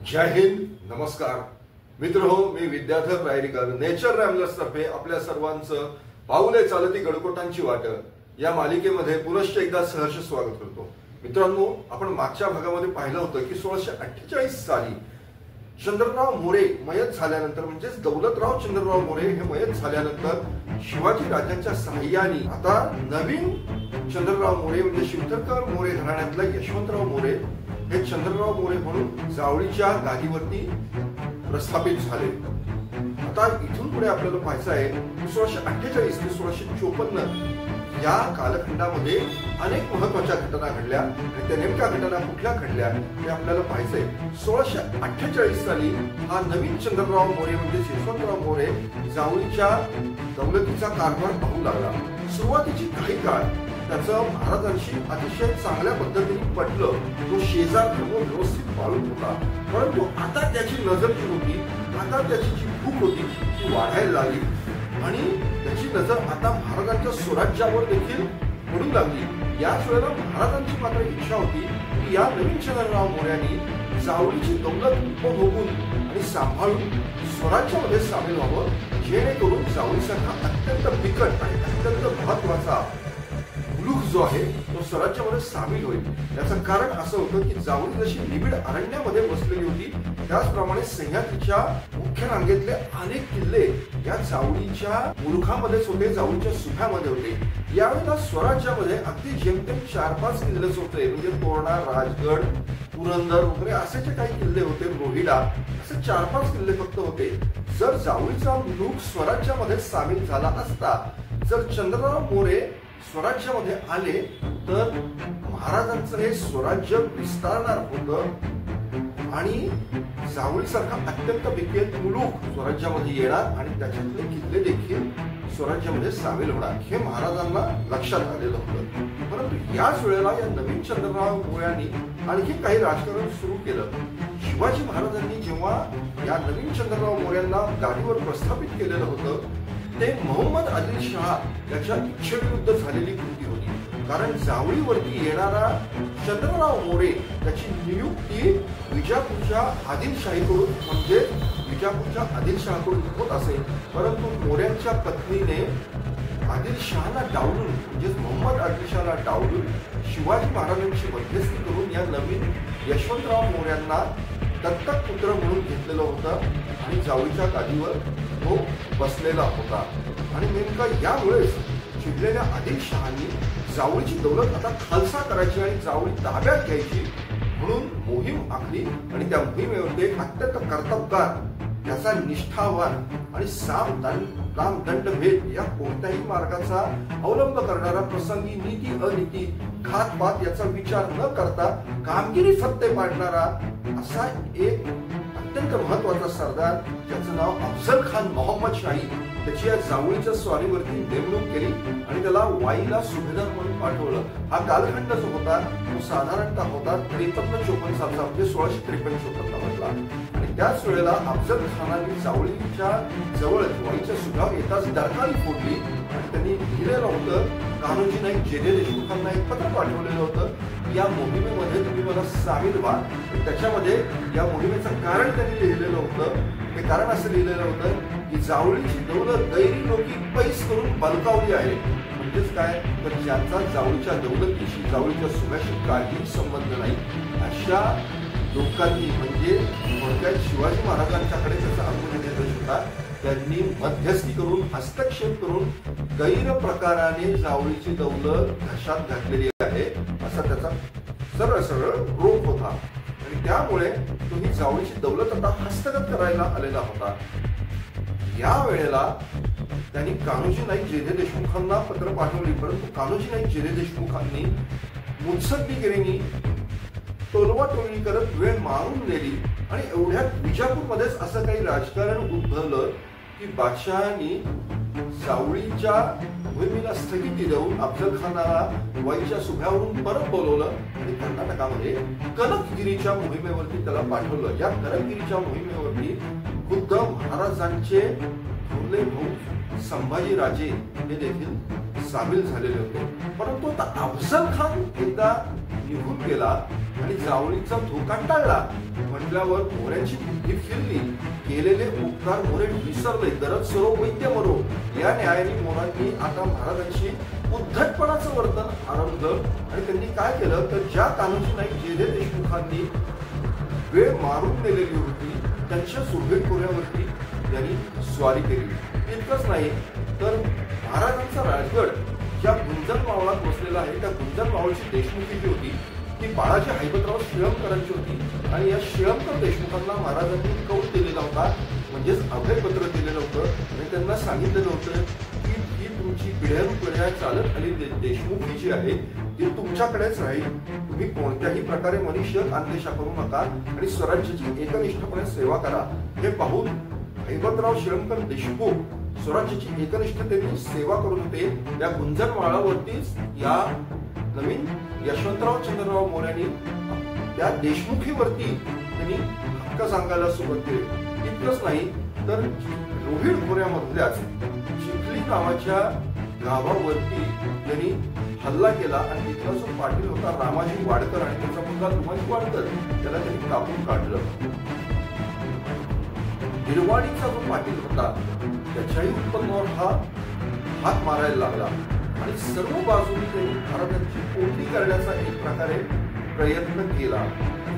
जय हिंद, नमस्कार मित्रहो, मी विद्याधर रायरीकर नेचर रॅमलर्स तर्फे आपल्या सर्वांचं पाऊले चालती गडकोटांची वाट या मालिकेमध्ये पुनश्च एकदा सहर्ष स्वागत करतो। मित्रांनो, आपण मागच्या भागामध्ये पाहिलं होतं की 1648 साली चंद्रराव मोरे मयत झाल्यानंतर म्हणजेच दौलतराव चंद्रराव मोरे हे मयत झाल्यानंतर शिवाजी राजांच्या सहाय्याने आता नवीन चंद्रराव मोरे म्हणजे शिवतरकर मोरे घराण्यातला यशवंतराव मोरे हे चंद्रराव मोरे म्हणून जावळीच्या गादीवरती प्रस्थापित झाले। आता इथून पुढे आपल्याला पाहायचं आहे 1648 ते 1654 या कालखंडामध्ये अनेक महत्त्वाच्या घटना घडल्या आणि त्या नेमक्या घटना कुठल्या घडल्या हे आपल्याला पाहायचंय। 1648 साली हा नवीन चंद्रराव मोरे म्हणजे यशवंतराव मोरे जावळीच्या दौलतीचा कारभार पाहू लागला। सुरुवातीची काही काळ त्याचं महाराजांशी अतिशय चांगल्या पद्धतीने पटलं, तो शेजार धर्म व्यवस्थित पाळून होता। परंतु आता त्याची नजर जी होती, आता त्याची जी भूक होती ती वाढायला लागली आणि त्याची नजर आता महाराजांच्या स्वराज्यावर देखील पडू लागली। याच वेळेला महाराजांची मात्र इच्छा होती की या नवीन चंद्रराव मोऱ्यांनी जावळीची दौलत उपभोगून आणि सांभाळून स्वराज्यामध्ये सामील व्हावं, जेणेकरून जावळीसारखा अत्यंत बिकट आणि अत्यंत महत्वाचा मुलूक जो आहे तो स्वराज्यामध्ये सामील होईल। याचं कारण असं होतं की जावळी जशी निबिड अरण्यामध्ये बसलेली होती, त्याचप्रमाणे सह्याद्रीच्या मुख्य रांगेतले अनेक किल्ले या जावळीच्या मुलुखामध्येच होते, जावळीच्या सुभ्यामध्ये होते। यावेळेला स्वराज्यामध्ये अगदी जेमतेम 4-5 किल्लेच होते, म्हणजे तोरणा, राजगड, पुरंदर वगैरे असे जे काही किल्ले होते, रोहिडा, असे 4-5 किल्ले फक्त होते। जर जावळीचा मुलूक स्वराज्यामध्ये सामील झाला असता, जर चंद्रराव मोरे स्वराज्यामध्ये आले तर महाराजांचं हे स्वराज्य विस्तारणार होतं आणि जावळीसारखा अत्यंत बिकट मुलूक स्वराज्यामध्ये येणार आणि त्याच्यातले किल्ले देखील स्वराज्यामध्ये सामील होणार, हे महाराजांना लक्षात आलेलं होतं। परंतु याच वेळेला या नवीन चंद्रराव मोऱ्यांनी आणखी काही राजकारण सुरू केलं। शिवाजी महाराजांनी जेव्हा या नवीन चंद्रराव मोऱ्यांना गादीवर प्रस्थापित केलेलं होतं, ते मोहम्मद आदिलशाह याच्या इच्छेविरुद्ध झालेली कृती होती। कारण जावळीवरती येणारा चंद्रराव मोरे त्याची नियुक्ती विजापूरच्या आदिलशाहीकडून म्हणजे विजापूरच्या आदिलशाहकडून होत असे। परंतु मोऱ्यांच्या पत्नीने आदिलशाहला डावलून म्हणजे मोहम्मद आदिलशाहला डावलून शिवाजी महाराजांची मध्यस्थी करून या नवीन यशवंतराव मोऱ्यांना दत्तक पुत्र म्हणून घेतलेलं होतं आणि जावळीच्या गादीवर तो बसलेला होता। आणि नेमका यामुळेच चिडलेल्या आदिलशहांनी जावळीची दौलत आता खालसा करायची आणि जावळी ताब्यात घ्यायची म्हणून मोहीम आखली आणि त्या मोहिमेमध्ये एक अत्यंत कर्तबगार, त्याचा निष्ठावान आणि साम दंड भेद या कोणत्याही मार्गाचा अवलंब करणारा, प्रसंगी नीती अनीती घात पात याचा विचार न करता कामगिरी फत्ते पाडणारा असा एक अत्यंत महत्वाचा सरदार, ज्याचं नाव अफजल खान मोहम्मद शाही, त्याची या जावळीच्या स्वारीवरती नेमणूक केली आणि त्याला वाईला सुभेदार म्हणून पाठवलं। हा कालखंड जो होता तो साधारणतः होता 53-54 सालचा, म्हणजे 1653-54 मधला। आणि त्याच वेळेला अफजल खानाने जावळीच्या जवळ वाईच्या सुभ्यावर येताच दरकारी फोडली आणि त्यांनी लिहिलेलं होतं, कान्होजी नाईक जे.जे. देशमुखांना एक पत्र पाठवलेलं होतं, या मोहिमेमध्ये तुम्ही मला सामील व्हा। त्याच्यामध्ये या मोहिमेचं कारण त्यांनी लिहिलेलं होतं। हे कारण असं लिहिलेलं होतं की जावळीची दौलत गैरी लोकी पैस करून बलकावली आहे। म्हणजेच काय, तर ज्यांचा जावळीच्या दौलतीशी, जावळीच्या सुभ्याशी काहीही संबंध नाही, अशा लोकांनी म्हणजे थोडक्यात शिवाजी महाराजांच्याकडे त्याचा अंगुलीनिर्देश होता, त्यांनी मध्यस्थी करून, हस्तक्षेप करून गैर प्रकाराने जावळीची दौलत घशात घातलेली आहे, असा त्याचा सरळ सरळ रोख होता। आणि त्यामुळे तो ही जावळीची दौलत आता हस्तगत करायला आलेला होता। या वेळेला त्यांनी कान्होजी नाईक जे.जे. देशमुखांना पत्र पाठवली, परंतु कान्होजी नाईक जे.जे. देशमुखांनी मुत्सद्दीगिरीने टोलवाटोलवी करत वेळ मारून नेली आणि एवढ्यात विजापूरमध्येच असं काही राजकारण उद्भवलं की बादशहांनी जावळीच्या मोहिमेला स्थगिती देऊन अफजल खानाला वाईच्या सुभ्यावरून परत बोलवलं आणि कर्नाटकामध्ये कनकगिरीच्या मोहिमेवरती त्याला पाठवलं। या कनकगिरीच्या मोहिमेवरती खुद्द महाराजांचे थोरले भाऊ संभाजी राजे हे देखील सामील झालेले होते। परंतु आता अफजल खान एकदा निघून गेला आणि जावळीचा धोका टळला म्हटल्यावर मोऱ्यांची बुद्धी फिरली. केलेले उपकार मोरे विसरले. गरज सरो वैद्य मरो या न्यायाने मोरांनी आता महाराजांची उद्धटपणाचं वर्तन आरंभलं आणि त्यांनी काय केलं तर ज्या कान्होजी नाईक जेधे देशमुखांनी वेळ मारून नेलेली होती त्यांच्या सुरभीर खोऱ्यावरती त्यांनी स्वारी केली. इतकंच नाही तर महाराजांचा राजगड ज्या गुंजन मावळात बसलेला आहे त्या गुंजन मावळची देशमुखी जी होती ती बाळाजी हैबतराव शिळमकरांची होती आणि या शिळमकर देशमुखांना महाराजांनी कौल दिलेला होता, म्हणजेच अभयपत्र दिलेलं होतं आणि त्यांना सांगितलेलं होतं की ही तुमची पिढ्यानुपिढ्या चालत आलेली देशमुखी जी आहे ती तुमच्याकडेच राहील. तुम्ही कोणत्याही प्रकारे मनुष्य अंदेशा करू नका आणि स्वराज्याची एकनिष्ठपणे सेवा करा. हे पाहून हैबतराव शिळमकर देशमुख स्वराज्याची एकनिष्ठतेने सेवा करून होते. त्या गुंजन माळावरतीच या नवीन यशवंतराव चंद्रराव मोऱ्यांनी त्या देशमुखीवरती त्यांनी हक्क सांगायला सुरुवात केली. इतकंच नाही तर रोहिड खोऱ्यामधल्याच चिखली नावाच्या गावावरती त्यांनी हल्ला केला आणि तिथला जो पाटील होता रामाजी वाडकर आणि त्याचा मुलगा दुमाजी वाडकर त्याला त्यांनी कापून काढलं. हिरवाडीचा जो पाटील होता त्याच्याही उत्पन्नावर हा हात मारायला लागला आणि सर्व बाजूनी त्यांनी महाराजांची कोंडी करण्याचा एक प्रकारे प्रयत्न केला.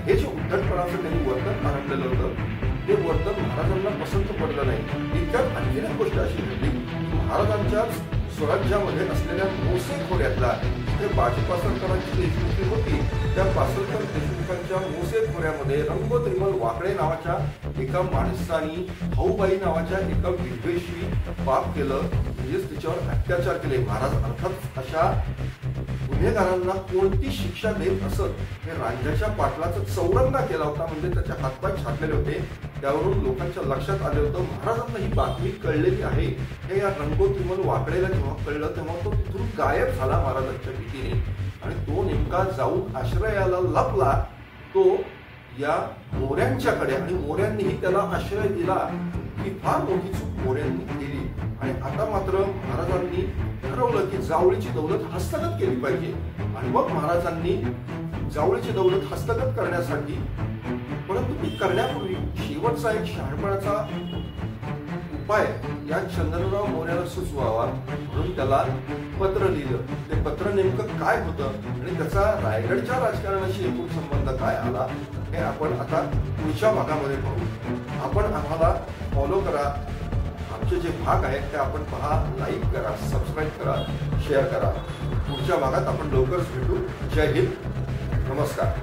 हे जे उद्धटपणाचं त्यांनी वर्तन आरंभलेलं होतं ते वर्तन महाराजांना पसंत पडलं नाही. इतक्यात आणखी एक गोष्ट अशी घडली की महाराजांच्याच स्वराज्यामध्ये असलेल्या मोसे खोऱ्यातला जिथे बाजी पासरकरांची देशमुखी होती त्या पासरकर देशमुखांच्या मोसे खोऱ्यामध्ये रंगोत्रिमल वाकडे नावाच्या एका माणसाने भाऊबाई नावाच्या एका विधवेशी पाप केलं, म्हणजेच तिच्यावर अत्याचार केले. महाराज अर्थात अशा गुन्हेगारांना कोणती शिक्षा देत असत हे रांजाच्या पाटलाचा चौरंगा केला होता, म्हणजे त्याचे हातपाय छाटलेले होते. त्यावरून लोकांच्या लक्षात आले होतं महाराजांना ही बातमी कळलेली आहे. हे या रंगोत्रिमल वाकडेला जेव्हा कळलं तेव्हा तो तिथून गायब झाला महाराजांच्या भीतीने आणि तो नेमका जाऊन आश्रयाला लपला तो या मोऱ्यांच्याकडे आणि मोऱ्यांनीही त्याला आश्रय दिला. ही फार मोठी चूक मोऱ्यांनी केली आणि आता मात्र महाराजांनी ठरवलं की जावळीची दौलत हस्तगत केली पाहिजे आणि मग महाराजांनी जावळीची दौलत हस्तगत करण्यासाठी, परंतु ती करण्यापूर्वी शेवटचा एक शहाणपणाचा उपाय या चंद्रराव मोऱ्याला सुचवावा म्हणून त्याला पत्र लिहिलं. ते पत्र नेमकं काय होतं आणि त्याचा रायगडच्या राजकारणाशी एकूण संबंध काय आला हे आपण आता पुढच्या भागामध्ये पाहू. आपण आम्हाला फॉलो करा. आमचे जे भाग आहेत ते आपण पहा, लाईक करा, सबस्क्राईब करा, शेअर करा. पुढच्या भागात आपण लवकरच भेटू. जय हिंद, नमस्कार.